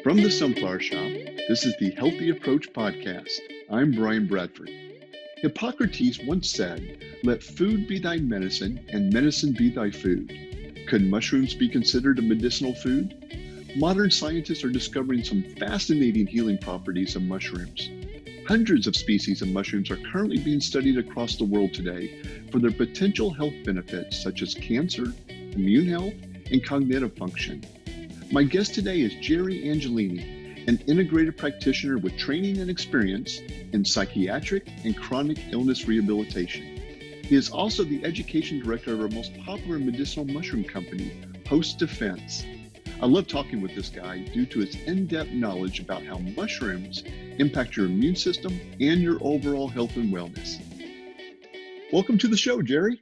From the Sunflower Shop, this is the Healthy Approach Podcast. I'm Bryan Bradford. Hippocrates once said, "Let food be thy medicine, and medicine be thy food." Could mushrooms be considered a medicinal food? Modern scientists are discovering some fascinating healing properties of mushrooms. Hundreds of species of mushrooms are currently being studied across the world today for their potential health benefits such as cancer, immune health, and cognitive function. My guest today is Jerry Angelini, an integrated practitioner with training and experience in psychiatric and chronic illness rehabilitation. He is also the education director of our most popular medicinal mushroom company, Host Defense. I love talking with this guy due to his in-depth knowledge about how mushrooms impact your immune system and your overall health and wellness. Welcome to the show, Jerry.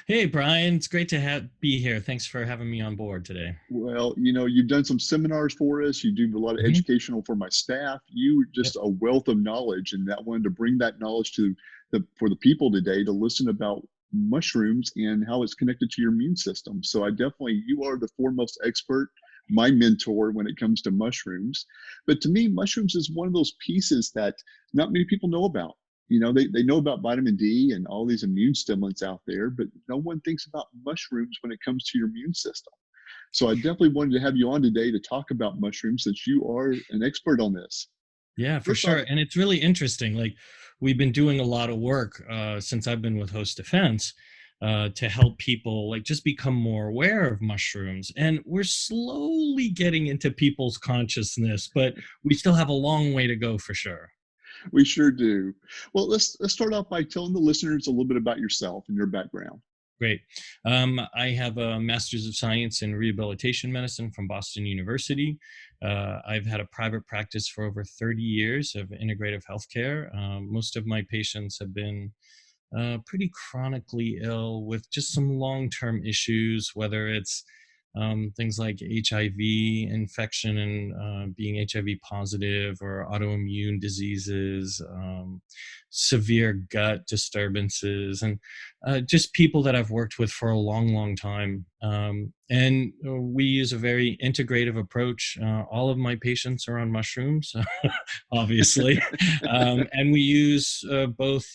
Hey, Bryan, it's great to be here. Thanks for having me on board today. Well, you've done some seminars for us. You do a lot of educational for my staff. You're just a wealth of knowledge, and I wanted to bring that knowledge for the people today to listen about mushrooms and how it's connected to your immune system. So you are the foremost expert, my mentor when it comes to mushrooms. But to me, mushrooms is one of those pieces that not many people know about. They know about vitamin D and all these immune stimulants out there, but no one thinks about mushrooms when it comes to your immune system. So I definitely wanted to have you on today to talk about mushrooms since you are an expert on this. Yeah, for sure. And it's really interesting. Like, we've been doing a lot of work since I've been with Host Defense to help people just become more aware of mushrooms. And we're slowly getting into people's consciousness, but we still have a long way to go for sure. We sure do. Well, let's start off by telling the listeners a little bit about yourself and your background. Great. I have a Master's of Science in Rehabilitation Medicine from Boston University. I've had a private practice for over 30 years of integrative healthcare. Most of my patients have been pretty chronically ill with just some long-term issues, whether it's things like HIV infection and being HIV positive, or autoimmune diseases, severe gut disturbances, and just people that I've worked with for a long, long time. And we use a very integrative approach. All of my patients are on mushrooms, obviously. And we use both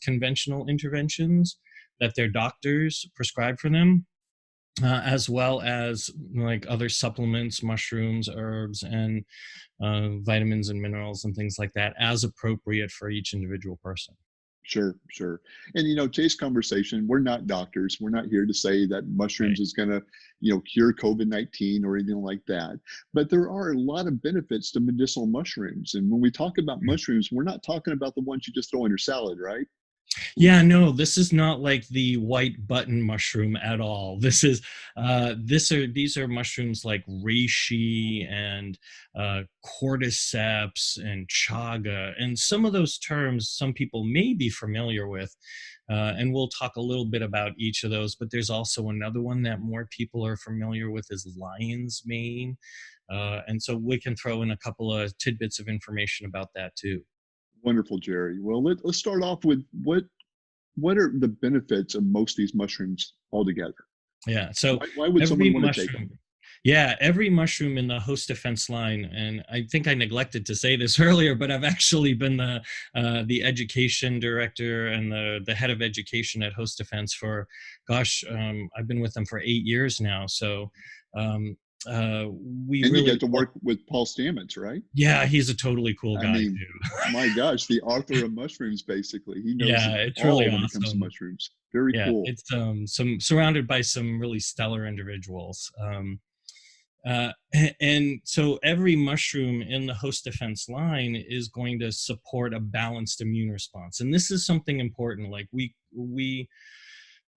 conventional interventions that their doctors prescribe for them, as well as other supplements, mushrooms, herbs, and vitamins and minerals and things like that, as appropriate for each individual person. Sure. And today's conversation, we're not doctors. We're not here to say that mushrooms is going to, cure COVID-19 or anything like that. But there are a lot of benefits to medicinal mushrooms. And when we talk about mushrooms, we're not talking about the ones you just throw in your salad, right? Yeah, no, this is not like the white button mushroom at all. These are mushrooms like reishi and cordyceps and chaga, and some of those terms some people may be familiar with, and we'll talk a little bit about each of those. But there's also another one that more people are familiar with, is lion's mane, and so we can throw in a couple of tidbits of information about that too. Wonderful, Jerry. Well, let's start off with what are the benefits of most of these mushrooms altogether? Yeah. So why would someone want to take them? Yeah, every mushroom in the Host Defense line, and I think I neglected to say this earlier, but I've actually been the education director and the head of education at Host Defense for, I've been with them for 8 years now. So you get to work with Paul Stamets, right? Yeah, he's a totally cool guy too. My gosh, the author of mushrooms, basicand he knows it's really awesome when it comes to mushrooms. Very cool. It's surrounded by some really stellar individuals. And so every mushroom in the Host Defense line is going to support a balanced immune response. And this is something important. Like we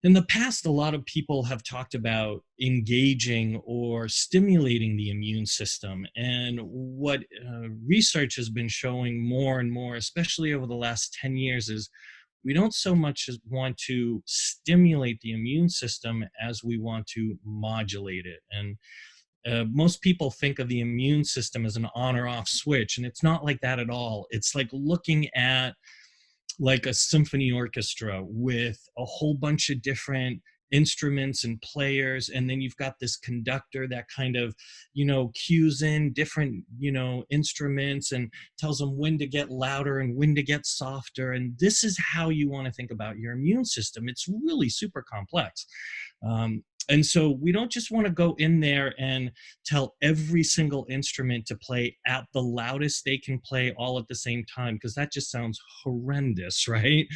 in the past, a lot of people have talked about engaging or stimulating the immune system. And what research has been showing more and more, especially over the last 10 years, is we don't so much want to stimulate the immune system as we want to modulate it. And most people think of the immune system as an on or off switch, and it's not like that at all. It's like looking at like a symphony orchestra with a whole bunch of different instruments and players, and then you've got this conductor that kind of, cues in different, instruments and tells them when to get louder and when to get softer. And this is how you want to think about your immune system. It's really super complex. And so we don't just want to go in there and tell every single instrument to play at the loudest they can play all at the same time, because that just sounds horrendous, right?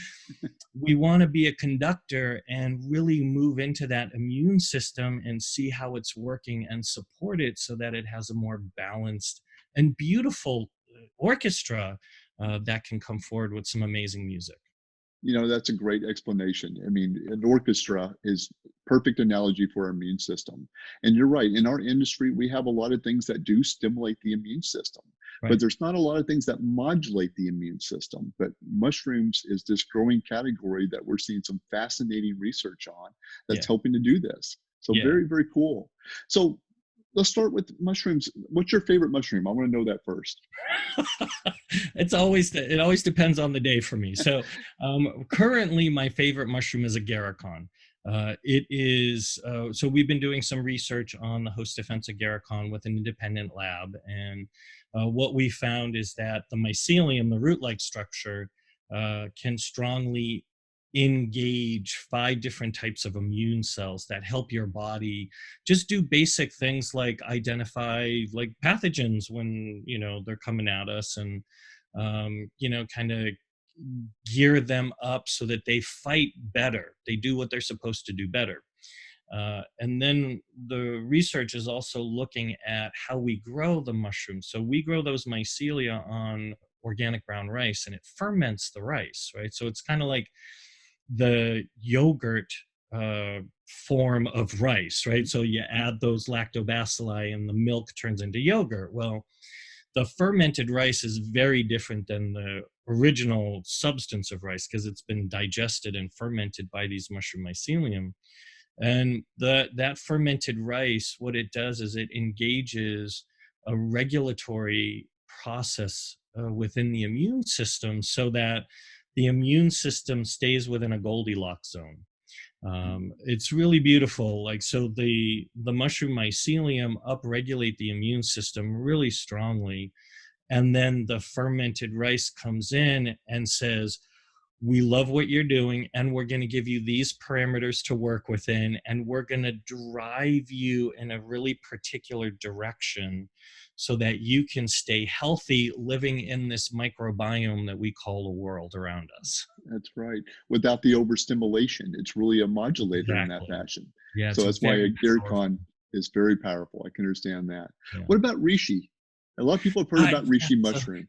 We want to be a conductor and really move into that immune system and see how it's working and support it so that it has a more balanced and beautiful orchestra that can come forward with some amazing music. That's a great explanation. I mean, an orchestra is perfect analogy for our immune system. And you're right, in our industry, we have a lot of things that do stimulate the immune system, Right. but there's not a lot of things that modulate the immune system. But mushrooms is this growing category that we're seeing some fascinating research on that's helping to do this. So very, very cool. So let's start with mushrooms. What's your favorite mushroom? I want to know that first. It always depends on the day for me. So currently my favorite mushroom is AGARIKON. It is, so we've been doing some research on the host defense AGARIKON with an independent lab. And what we found is that the mycelium, the root-like structure, can strongly engage 5 different types of immune cells that help your body just do basic things like identify like pathogens when they're coming at us, and kind of gear them up so that they fight better, they do what they're supposed to do better. And then the research is also looking at how we grow the mushrooms. So we grow those mycelia on organic brown rice, and it ferments the rice, right? So it's kind of like the yogurt form of rice, right? So you add those lactobacilli and the milk turns into yogurt. Well, the fermented rice is very different than the original substance of rice because it's been digested and fermented by these mushroom mycelium. And that fermented rice, what it does is it engages a regulatory process within the immune system so that the immune system stays within a Goldilocks zone. It's really beautiful. Like, so the mushroom mycelium upregulate the immune system really strongly. And then the fermented rice comes in and says, we love what you're doing, and we're going to give you these parameters to work within, and we're going to drive you in a really particular direction so that you can stay healthy living in this microbiome that we call the world around us. That's right. Without the overstimulation, it's really a modulator in that Exactly. fashion. Yeah, So that's why powerful. AGARIKON is very powerful. I can understand that. Yeah. What about REISHI? A lot of people have heard about REISHI mushroom.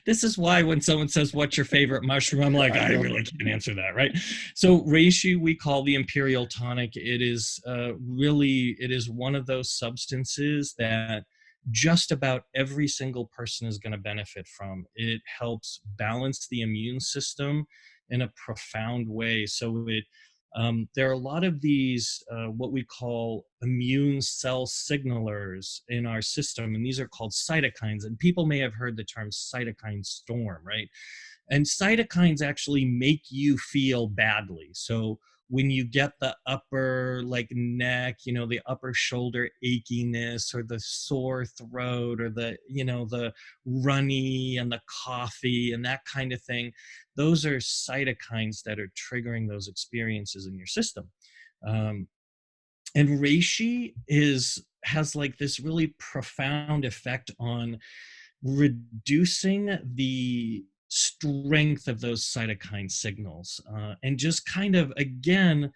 This is why when someone says, what's your favorite mushroom? I'm like, I really can't answer that, right? So reishi, we call the imperial tonic. It is it is one of those substances that just about every single person is going to benefit from. It helps balance the immune system in a profound way. So there are a lot of these, what we call immune cell signalers in our system, and these are called cytokines. And people may have heard the term cytokine storm, right? And cytokines actually make you feel badly. So when you get the upper like neck, the upper shoulder achiness or the sore throat or the runny and the coffee and that kind of thing, those are cytokines that are triggering those experiences in your system. And reishi has like this really profound effect on reducing the strength of those cytokine signals, and just kind of, again,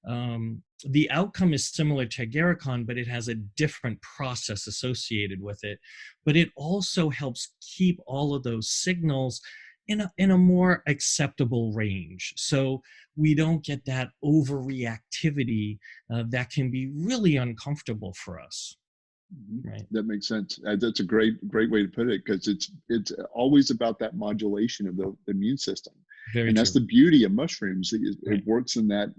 the outcome is similar to AGARIKON, but it has a different process associated with it. But it also helps keep all of those signals in a more acceptable range. So we don't get that overreactivity that can be really uncomfortable for us. Right. That makes sense. That's a great way to put it, because it's always about that modulation of the immune system. Very and that's true. the beauty of mushrooms. It Right. works in that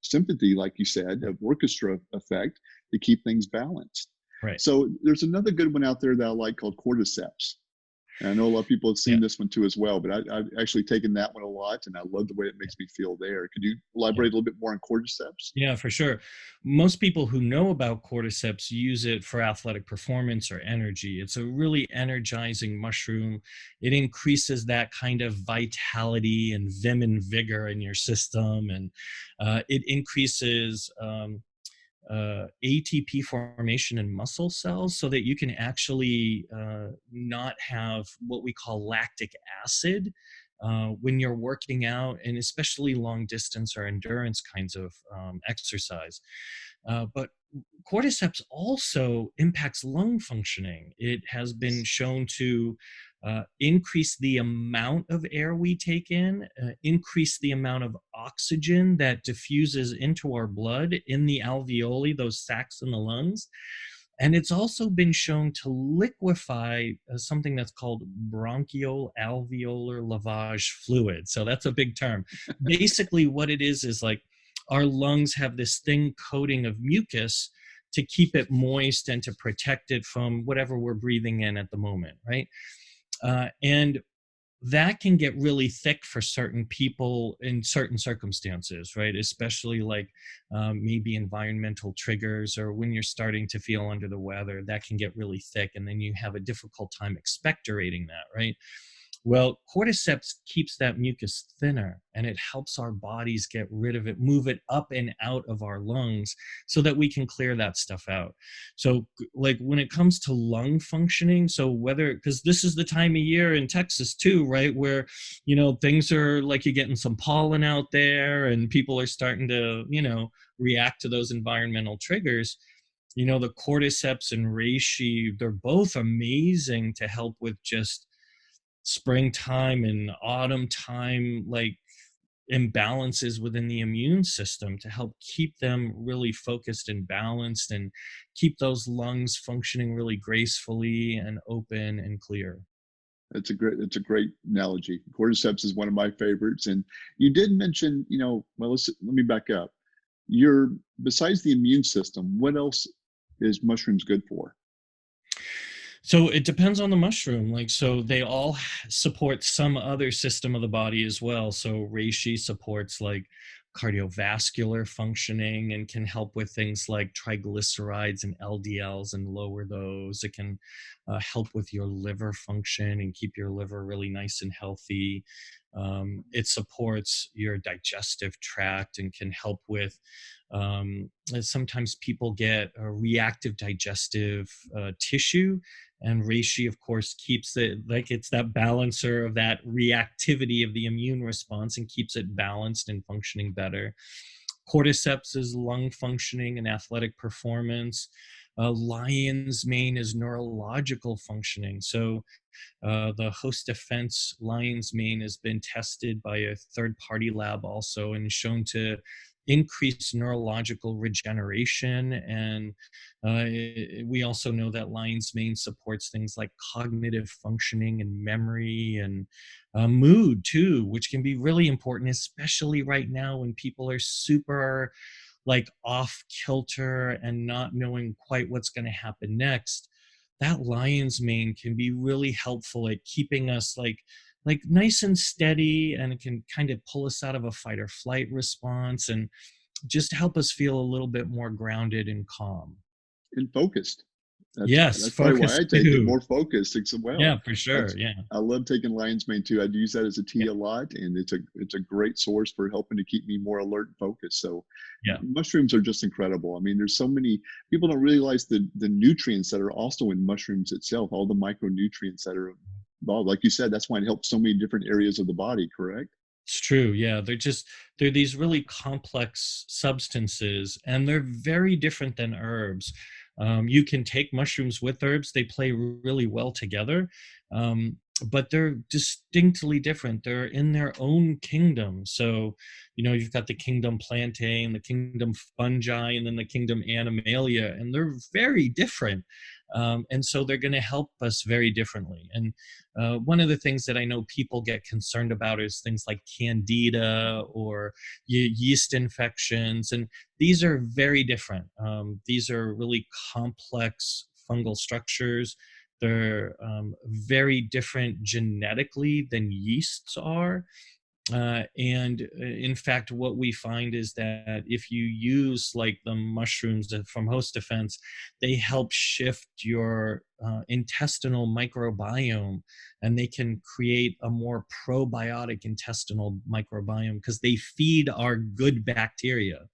sympathy, like you said, of orchestra effect to keep things balanced. Right. So there's another good one out there that I like called cordyceps. And I know a lot of people have Yeah. seen this one too as well, but I've actually taken that one a lot, and I love the way it makes me feel there. Could you Yeah. elaborate a little bit more on cordyceps? Yeah, for sure. Most people who know about cordyceps use it for athletic performance or energy. It's a really energizing mushroom. It increases that kind of vitality and vim and vigor in your system, and it increases ATP formation in muscle cells so that you can actually not have what we call lactic acid when you're working out, and especially long distance or endurance kinds of exercise. But cordyceps also impacts lung functioning. It has been shown to increase the amount of air we take in, increase the amount of oxygen that diffuses into our blood in the alveoli, those sacs in the lungs. And it's also been shown to liquefy something that's called bronchial alveolar lavage fluid. So that's a big term. Basically, what it is like our lungs have this thin coating of mucus to keep it moist and to protect it from whatever we're breathing in at the moment, right? And that can get really thick for certain people in certain circumstances, right? Especially like maybe environmental triggers, or when you're starting to feel under the weather, that can get really thick, and then you have a difficult time expectorating that, right? Well, cordyceps keeps that mucus thinner, and it helps our bodies get rid of it, move it up and out of our lungs so that we can clear that stuff out. So, like when it comes to lung functioning, so whether, because this is the time of year in Texas too, right, where, things are like you're getting some pollen out there and people are starting to, react to those environmental triggers. The cordyceps and reishi, they're both amazing to help with just springtime and autumn time, like imbalances within the immune system, to help keep them really focused and balanced and keep those lungs functioning really gracefully and open and clear. It's a great analogy. Cordyceps is one of my favorites. And you did mention, well, let me back up. You're besides the immune system, what else is mushrooms good for? So it depends on the mushroom. Like, so they all support some other system of the body as well. So reishi supports like cardiovascular functioning and can help with things like triglycerides and LDLs and lower those. It can help with your liver function and keep your liver really nice and healthy. It supports your digestive tract and can help with sometimes people get a reactive digestive tissue, and reishi of course keeps it like it's that balancer of that reactivity of the immune response and keeps it balanced and functioning better. Cordyceps is lung functioning and athletic performance. Lion's mane is neurological functioning. So the host defense lion's mane has been tested by a third party lab also and shown to increase neurological regeneration. And we also know that lion's mane supports things like cognitive functioning and memory and mood too, which can be really important, especially right now when people are super like off kilter and not knowing quite what's going to happen next. That lion's mane can be really helpful at keeping us like nice and steady, and it can kind of pull us out of a fight or flight response and just help us feel a little bit more grounded and calm. And focused. That's Yes, that's probably why focus I take it, too. more focused as well. Yeah, for sure. That's Yeah. I love taking lion's mane too. I do use that as a tea Yeah. a lot, and it's a great source for helping to keep me more alert and focused. So Yeah. mushrooms are just incredible. I mean, there's so many people don't realize the nutrients that are also in mushrooms itself, all the micronutrients that are involved. Like you said, that's why it helps so many different areas of the body, correct? It's true. Yeah. They're these really complex substances, and they're very different than herbs. You can take mushrooms with herbs, they play really well together. But they're distinctly different. They're in their own kingdom. So, you've got the kingdom plantain, the kingdom fungi, and then the kingdom animalia, and they're very different. And so they're going to help us very differently. And one of the things that I know people get concerned about is things like candida or yeast infections. And these are very different. These are really complex fungal structures. They're very different genetically than yeasts are. And in fact, what we find is that if you use like the mushrooms from host defense, they help shift your intestinal microbiome, and they can create a more probiotic intestinal microbiome because they feed our good bacteria.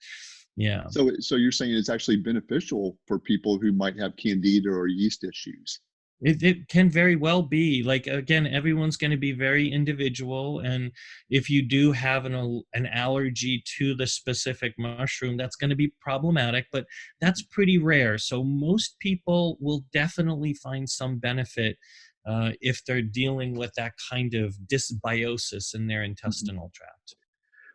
Yeah. So you're saying it's actually beneficial for people who might have candida or yeast issues. It can very well be. Like, again, everyone's going to be very individual, and if you do have an allergy to the specific mushroom, that's going to be problematic, but that's pretty rare. So most people will definitely find some benefit if they're dealing with that kind of dysbiosis in their Mhm. intestinal tract.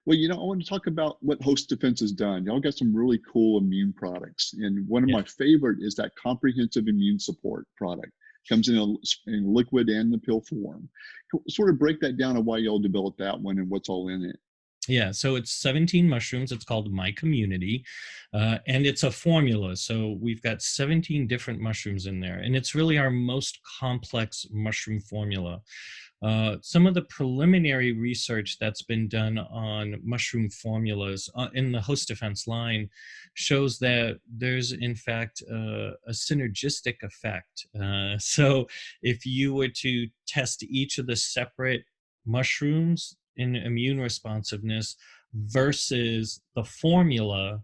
Well, I want to talk about what Host Defense has done. Y'all got some really cool immune products, and one of Yeah. my favorite is that comprehensive immune support product. Comes in liquid and the pill form. Sort of break that down of why y'all developed that one and what's all in it. Yeah, so it's 17 mushrooms. It's called My Community, and it's a formula. So we've got 17 different mushrooms in there, and it's really our most complex mushroom formula. Some of the preliminary research that's been done on mushroom formulas in the host defense line shows that there's, in fact, a synergistic effect. So if you were to test each of the separate mushrooms in immune responsiveness versus the formula,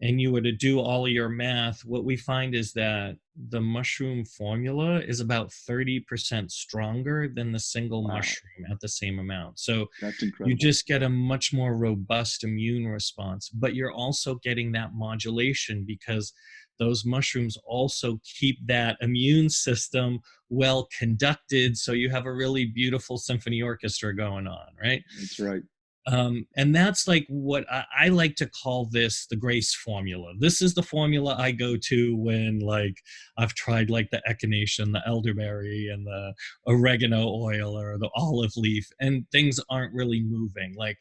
and you were to do all of your math, what we find is that the mushroom formula is about 30% stronger than the single Wow, mushroom at the same amount. So that's you incredible. just get a much more robust immune response, but you're also getting that modulation because those mushrooms also keep that immune system well conducted. So you have a really beautiful symphony orchestra going on, right? That's right. And that's like what I like to call this the grace formula. This is the formula I go to when like I've tried like the echinacea, the elderberry, and the oregano oil or the olive leaf, and things aren't really moving. Like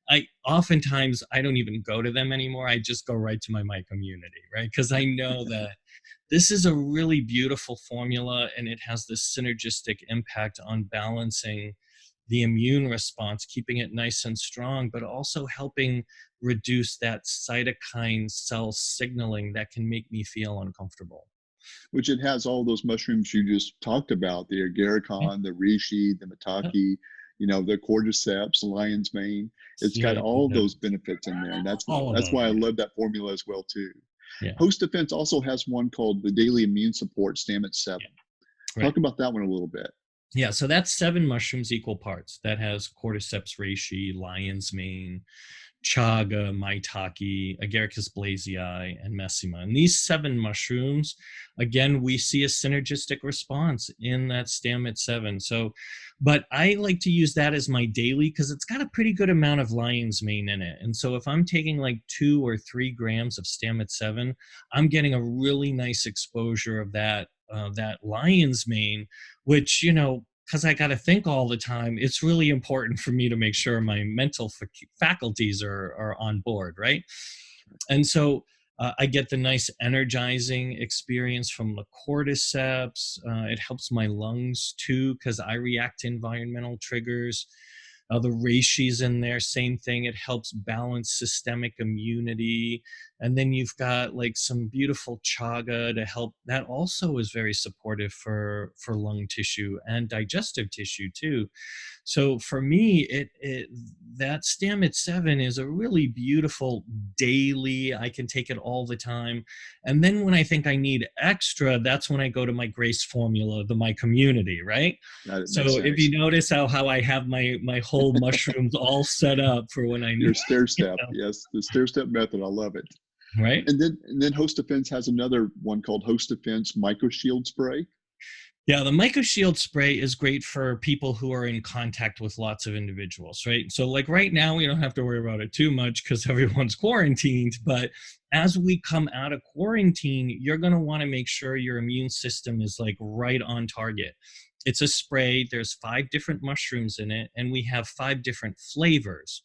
I oftentimes I don't even go to them anymore. I just go right to my community, right? Because I know that this is a really beautiful formula, and it has this synergistic impact on balancing the immune response, keeping it nice and strong, but also helping reduce that cytokine cell signaling that can make me feel uncomfortable. Which it has all those mushrooms you just talked about, the Yeah, agarikon, the reishi, the yeah, maitake, the cordyceps, lion's mane. It's got yeah, all those benefits in there, and that's all of that's them. why I Yeah, love that formula as well too. yeah, Host Defense also has one called the Daily Immune Support Stamina yeah. 7. Right. Talk about that one a little bit. Yeah, so that's 7 mushrooms equal parts. That has cordyceps reishi, lion's mane, chaga, maitake, agaricus blazei, and messima. And these 7 mushrooms, again, we see a synergistic response in that stamina 7. So, but I like to use that as my daily because it's got a pretty good amount of lion's mane in it. And so if I'm taking like 2 or 3 grams of stamina 7, I'm getting a really nice exposure of that lion's mane, which, because I got to think all the time, it's really important for me to make sure my mental faculties are on board, right? And so I get the nice energizing experience from the cordyceps. It helps my lungs too, because I react to environmental triggers. The reishi's in there, same thing. It helps balance systemic immunity. And then you've got like some beautiful chaga to help. That also is very supportive for lung tissue and digestive tissue too. So for me, it that Stamit 7 is a really beautiful daily. I can take it all the time. And then when I think I need extra, that's when I go to my grace formula, the my community, right? That makes So if you sense. notice how I have my whole mushrooms all set up for when I Your need, stair you step, know, yes, the stair step method. I love it. right? And then Host Defense has another one called Host Defense Micro Shield Spray. Yeah, the MycoShield spray is great for people who are in contact with lots of individuals, right? So, like right now, we don't have to worry about it too much because everyone's quarantined. But as we come out of quarantine, you're going to want to make sure your immune system is like right on target. It's a spray, there's 5 different mushrooms in it, and we have 5 different flavors.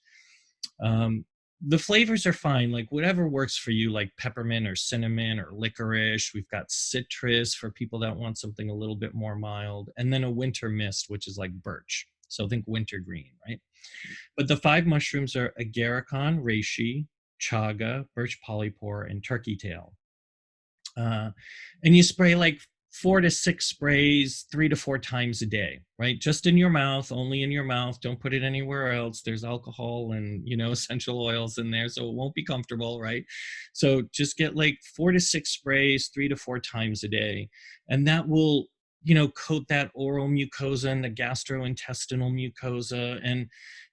The flavors are fine, like whatever works for you, like peppermint or cinnamon or licorice. We've got citrus for people that want something a little bit more mild, and then a winter mist, which is like birch. So think wintergreen, right? But the five mushrooms are agarikon, reishi, chaga, birch polypore, and turkey tail. And you spray like 4 to 6 sprays 3 to 4 times a day, right? Just in your mouth, only in your mouth. Don't put it anywhere else. There's alcohol and, essential oils in there, so it won't be comfortable, right? So just get like 4 to 6 sprays 3 to 4 times a day. And that will, coat that oral mucosa and the gastrointestinal mucosa. And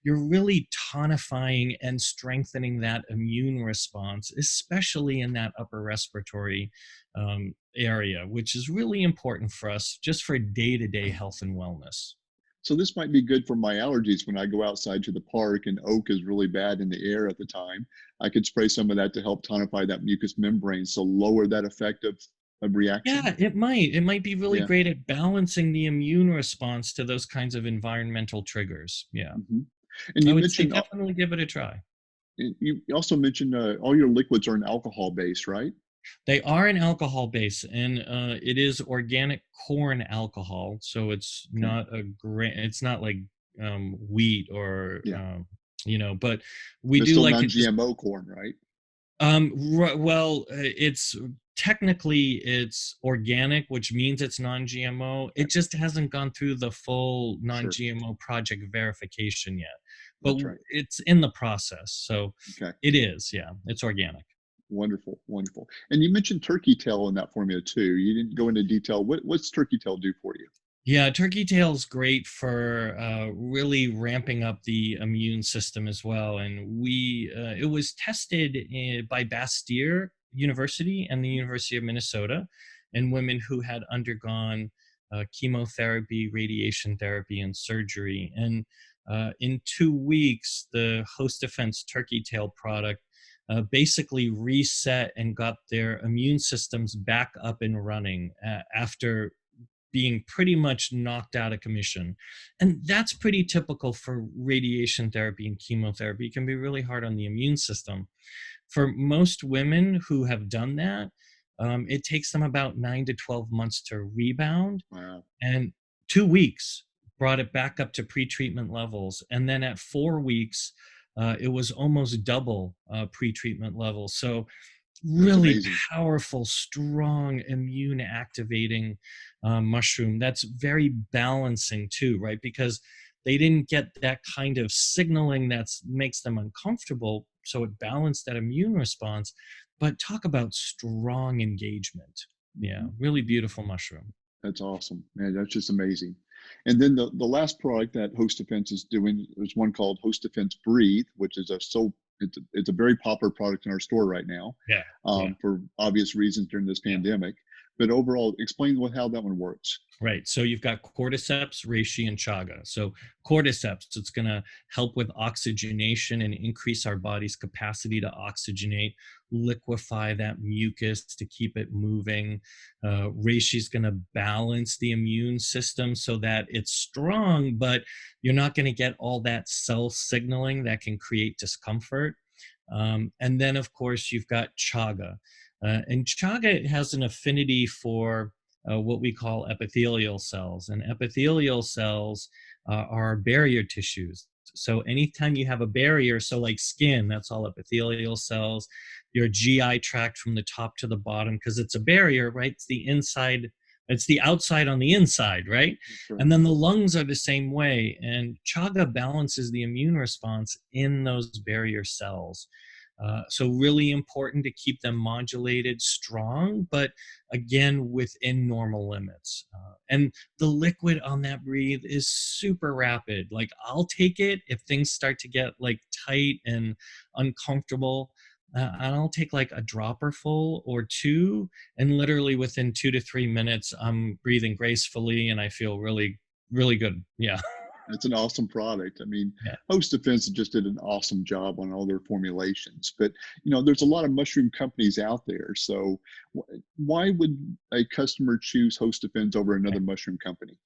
you're really tonifying and strengthening that immune response, especially in that upper respiratory area, which is really important for us just for day-to-day health and wellness. So this might be good for my allergies when I go outside to the park and oak is really bad in the air at the time. I could spray some of that to help tonify that mucous membrane, so lower that effect of reaction. Yeah, it might be really Yeah. great at balancing the immune response to those kinds of environmental triggers. Yeah, Hmm. And I you would say mentioned definitely give it a try. you also mentioned all your liquids are an alcohol base, right? They are an alcohol base, and it is organic corn alcohol, so it's Okay. not it's not like wheat or Yeah. but we But do still like to just non-GMO corn, right? well, it's technically it's organic, which means it's non-GMO. It Okay. just hasn't gone through the full Sure. non-GMO project verification yet, but That's right. it's in the process. So Okay. it is, yeah, it's organic. Wonderful. Wonderful. And you mentioned turkey tail in that formula too. You didn't go into detail. What's turkey tail do for you? Yeah, turkey tail's great for really ramping up the immune system as well. And it was tested by Bastyr University and the University of Minnesota in women who had undergone chemotherapy, radiation therapy, and surgery. And in 2 weeks, the host defense turkey tail product basically reset and got their immune systems back up and running after being pretty much knocked out of commission. And that's pretty typical for radiation therapy and chemotherapy. It can be really hard on the immune system. For most women who have done that, it takes them about 9 to 12 months to rebound. Wow. And 2 weeks brought it back up to pre-treatment levels. And then at 4 weeks, it was almost double pre-treatment levels. So That's really amazing. powerful, strong, immune activating mushroom that's very balancing too, right? Because they didn't get that kind of signaling that makes them uncomfortable. So it balanced that immune response. But talk about strong engagement. Yeah, Mhm. really beautiful mushroom. That's awesome, man. That's just amazing. And then the last product that Host Defense is doing is one called Host Defense Breathe, which is it's a very popular product in our store right now, Yeah, yeah. for obvious reasons during this Yeah. pandemic. But overall, explain how that one works. Right. So you've got cordyceps, reishi, and chaga. So cordyceps, it's going to help with oxygenation and increase our body's capacity to oxygenate, liquefy that mucus to keep it moving. Reishi is going to balance the immune system so that it's strong, but you're not going to get all that cell signaling that can create discomfort. And then, of course, you've got chaga. And chaga has an affinity for what we call epithelial cells. And epithelial cells are barrier tissues. So anytime you have a barrier, so like skin, that's all epithelial cells, your GI tract from the top to the bottom, because it's a barrier, right? It's the inside, it's the outside on the inside, right? That's right. And then the lungs are the same way. And chaga balances the immune response in those barrier cells. So really important to keep them modulated strong, but again, within normal limits. And the liquid on that breathe is super rapid. Like I'll take it if things start to get like tight and uncomfortable. And I'll take like a dropper full or two, and literally within 2 to 3 minutes, I'm breathing gracefully and I feel really, really good. Yeah. It's an awesome product. I mean, Yeah. Host Defense just did an awesome job on all their formulations. But there's a lot of mushroom companies out there. So why would a customer choose Host Defense over another mushroom company?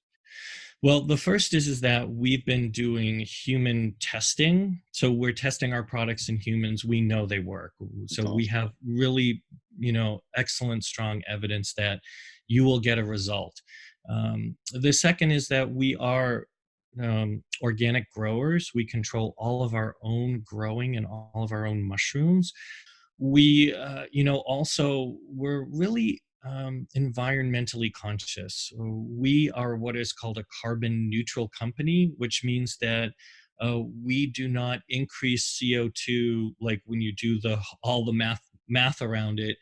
Well, the first is that we've been doing human testing. So we're testing our products in humans. We know they work. That's So we awesome. have really, excellent, strong evidence that you will get a result. The second is that we are organic growers. We control all of our own growing and all of our own mushrooms. We also we're really environmentally conscious. We are what is called a carbon neutral company, which means that we do not increase CO2 like when you do the all the math around it.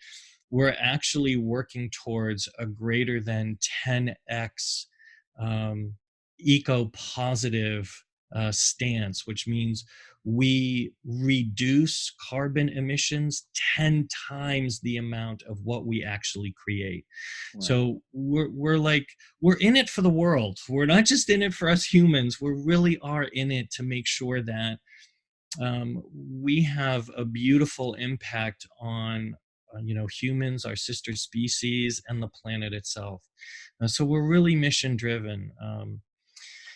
We're actually working towards a greater than 10x um, eco positive stance, which means we reduce carbon emissions 10 times the amount of what we actually create. Right. So we're in it for the world. We're not just in it for us humans. We really are in it to make sure that we have a beautiful impact on humans, our sister species, and the planet itself. So we're really mission driven.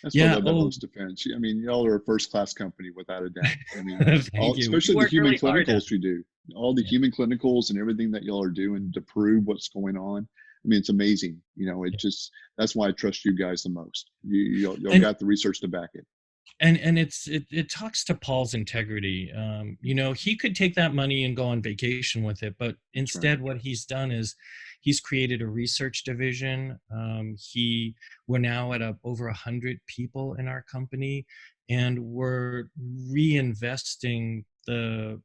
That's what I Yeah. love about Oh, Host Defense. I mean, y'all are a first class company without a doubt. I mean, thank all, you. We especially the work human really hard at clinicals you do, all the it. human clinicals and everything that y'all are doing to prove what's going on. I mean, it's amazing. It Yeah. just, that's why I trust you guys the most. Y'all And got the research to back it. it talks to Paul's integrity. He could take that money and go on vacation with it, but That's right. instead, what he's done is he's created a research division. We're now at over 100 people in our company, and we're reinvesting the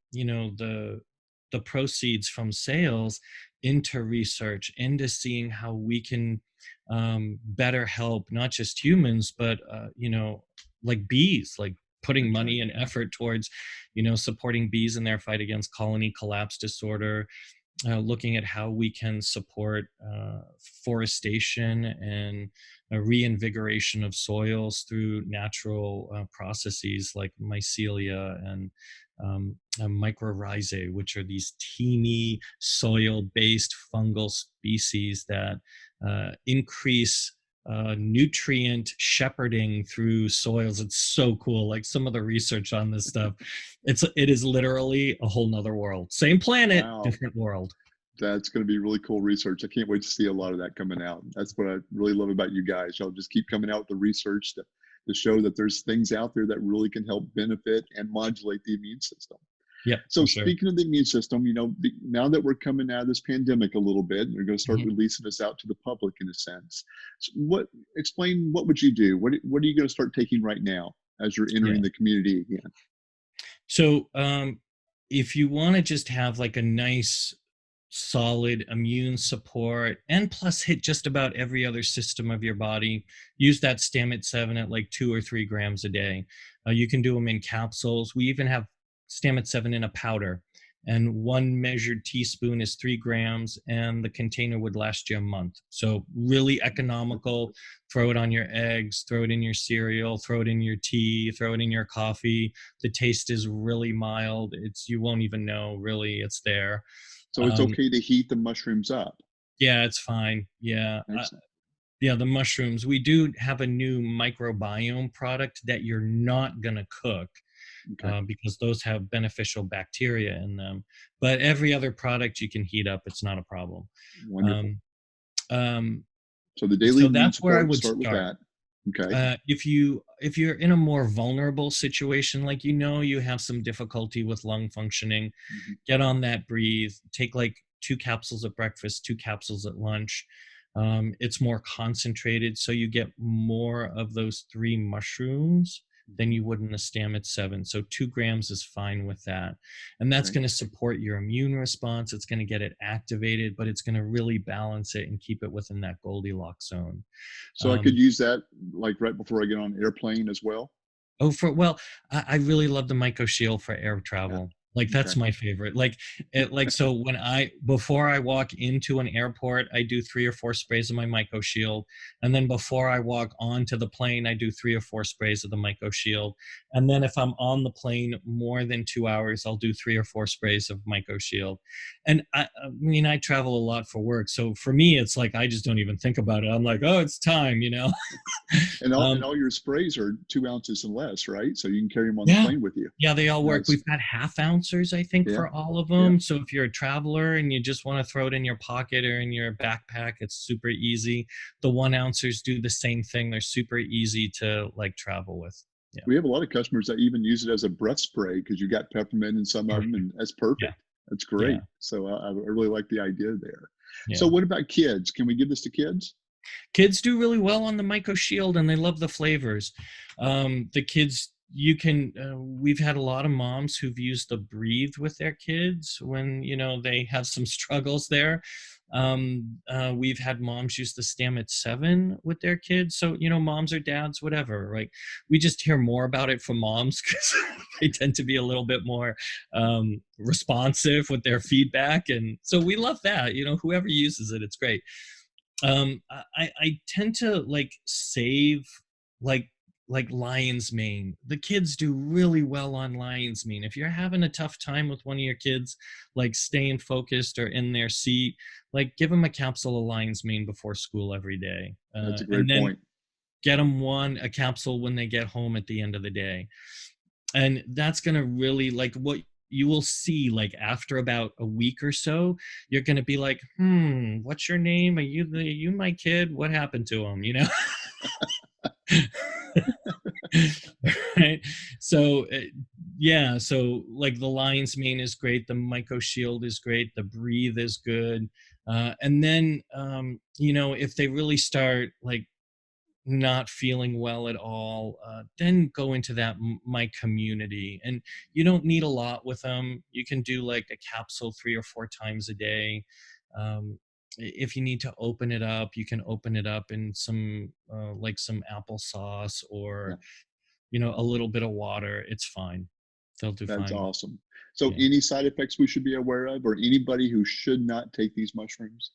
proceeds from sales into research, into seeing how we can better help not just humans, but like bees, like putting That's right. money and effort towards supporting bees in their fight against colony collapse disorder, looking at how we can support forestation and a reinvigoration of soils through natural processes like mycelia and mycorrhizae, which are these teeny soil-based fungal species that increase nutrient shepherding through soils. It's so cool. Like some of the research on this stuff, it is literally a whole nother world. Same planet, Wow. different world. That's going to be really cool research. I can't wait to see a lot of that coming out. That's what I really love about you guys. Y'all just keep coming out with the research to show that there's things out there that really can help benefit and modulate the immune system. Yep, So for sure. speaking of the immune system, now that we're coming out of this pandemic a little bit, they're going to start Mhm. releasing this out to the public in a sense. So explain what would you do? What are you going to start taking right now as you're Yeah. entering the community again? So if you want to just have like a nice solid immune support and plus hit just about every other system of your body, use that stamit 7 at like 2 or 3 grams a day. You can do them in capsules. We even have stamit 7 in a powder, and one measured teaspoon is 3 grams, and the container would last you a month. So really economical. Throw it on your eggs, throw it in your cereal, throw it in your tea, throw it in your coffee. The taste is really mild. You won't even know really it's there. So it's um, okay to heat the mushrooms up. yeah, it's fine. Yeah. Excellent. Yeah, the mushrooms. We do have a new microbiome product that you're not going to cook Okay. because those have beneficial bacteria in them. But every other product you can heat up, it's not a problem. Wonderful. Um, um, So the daily so immune that's where I support, would start with start. that. Okay. If you're in a more vulnerable situation, like you have some difficulty with lung functioning, Mhm. get on that breathe, take like 2 capsules at breakfast, 2 capsules at lunch. It's more concentrated, so you get more of those 3 mushrooms than Mhm. you would in a stamit 7. So 2 grams is fine with that. And that's Okay. going to support your immune response. It's going to get it activated, but it's going to really balance it and keep it within that Goldilocks zone. So I could Um, use that like right before I get on an airplane as well. I really love the Myco Shield for air Yeah. travel. Like that's Okay. my favorite. So before I walk into an airport, I do 3 or 4 sprays of my Myco Shield. And then before I walk onto the plane, I do 3 or 4 sprays of the Myco Shield. And then if I'm on the plane more than 2 hours, I'll do 3 or 4 sprays of Myco Shield. And I mean, I travel a lot for work. So for me, it's like, I just don't even think about it. I'm like, oh, it's time, you know? And um, all your sprays are 2 ounces and less, right? So you can carry them on the yeah. plane with you. Yeah, they all work. Nice. We've got half ouncers, I think, Yeah. for all of Yeah. them. So if you're a traveler and you just want to throw it in your pocket or in your backpack, it's super easy. The 1 ouncers do the same thing. They're super easy to like travel with. Yeah. We have a lot of customers that even use it as a breath spray because you got peppermint in some of them, and that's Yeah. perfect. That's Yeah. great. So I really like the idea there. So Yeah. what about kids? Can we give this to kids? Kids do really well on the Myco Shield, and they love the flavors. The kids, we've had a lot of moms who've used the Breathe with their kids when, they have some struggles there. We've had moms use the Stammet 7 with their kids. So, moms or dads, whatever, like we just hear more about it from moms because they tend to be a little bit more responsive with their feedback. And so we love that, whoever uses it, it's great. I tend to like save like lion's mane. The kids do really well on lion's mane. If you're having a tough time with one of your kids, like staying focused or in their seat, like give them a capsule of lion's mane before school every day. That's a And great then point. get them a capsule when they get home at the end of the day. And that's going to really like what you will see like after about a week or so, you're going to be like, what's your name? Are you my kid? What happened to him? Right. So yeah, so like the lion's mane is great, the Myco Shield is great, the Breathe is good. And then if they really start like not feeling well at all, then go into my community. And you don't need a lot with them. You can do like a capsule 3 or 4 times a day. If you need to open it up, you can open it up in some applesauce or Yeah, a little bit of water. It's fine. They'll do that's fine. awesome. So Yeah. any side effects we should be aware of, or anybody who should not take these mushrooms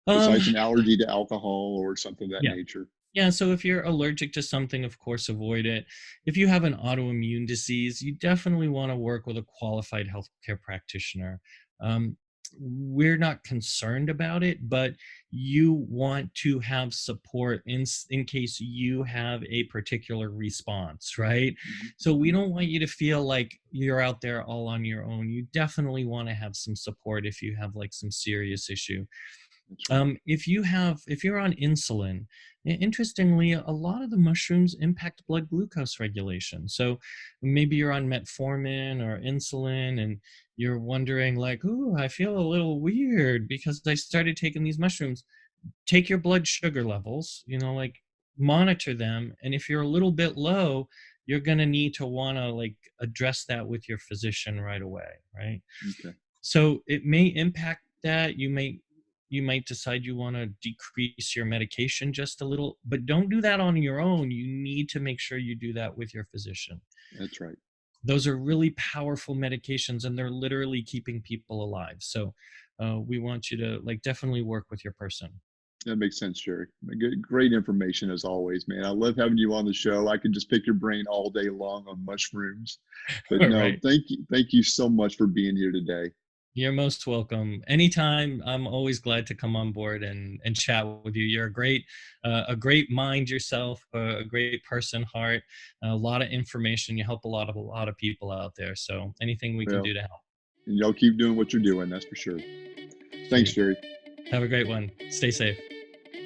Um, besides an allergy to alcohol or something of that yeah. nature? Yeah, so if you're allergic to something, of course, avoid it. If you have an autoimmune disease, you definitely want to work with a qualified healthcare practitioner. Um, we're not concerned about it, but you want to have support in case you have a particular response, right? Mhm, So we mhm. don't want you to feel like you're out there all on your own. You definitely want to have some support if you have like some serious issue. That's right. If you're on insulin, interestingly, a lot of the mushrooms impact blood glucose regulation. So maybe you're on metformin or insulin and you're wondering like, "Ooh, I feel a little weird because I started taking these mushrooms." Take your blood sugar levels, like monitor them. And if you're a little bit low, you're going to need to want to like address that with your physician right away, right? Okay. So it may impact that. You might decide you want to decrease your medication just a little, but don't do that on your own. You need to make sure you do that with your physician. That's right. Those are really powerful medications and they're literally keeping people alive. So we want you to like definitely work with your person. That makes sense, Jerry. Great information as always, man. I love having you on the show. I could just pick your brain all day long on mushrooms. But All no, right. thank you so much for being here today. You're most welcome. Anytime, I'm always glad to come on board and chat with you. You're a great mind yourself, a great person, heart, a lot of information. You help a lot of people out there. So anything we can Well, do to help. and y'all keep doing what you're doing, that's for sure. Thanks, Sweet. Jerry. Have a great one. Stay safe.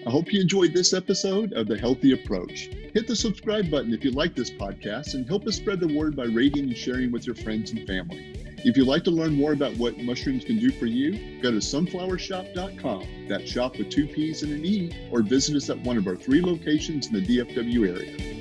I hope you enjoyed this episode of The Healthy Approach. Hit the subscribe button if you like this podcast and help us spread the word by rating and sharing with your friends and family. If you'd like to learn more about what mushrooms can do for you, go to sunflowershoppe.com. That's shop with 2 P's and an E, or visit us at one of our 3 locations in the DFW area.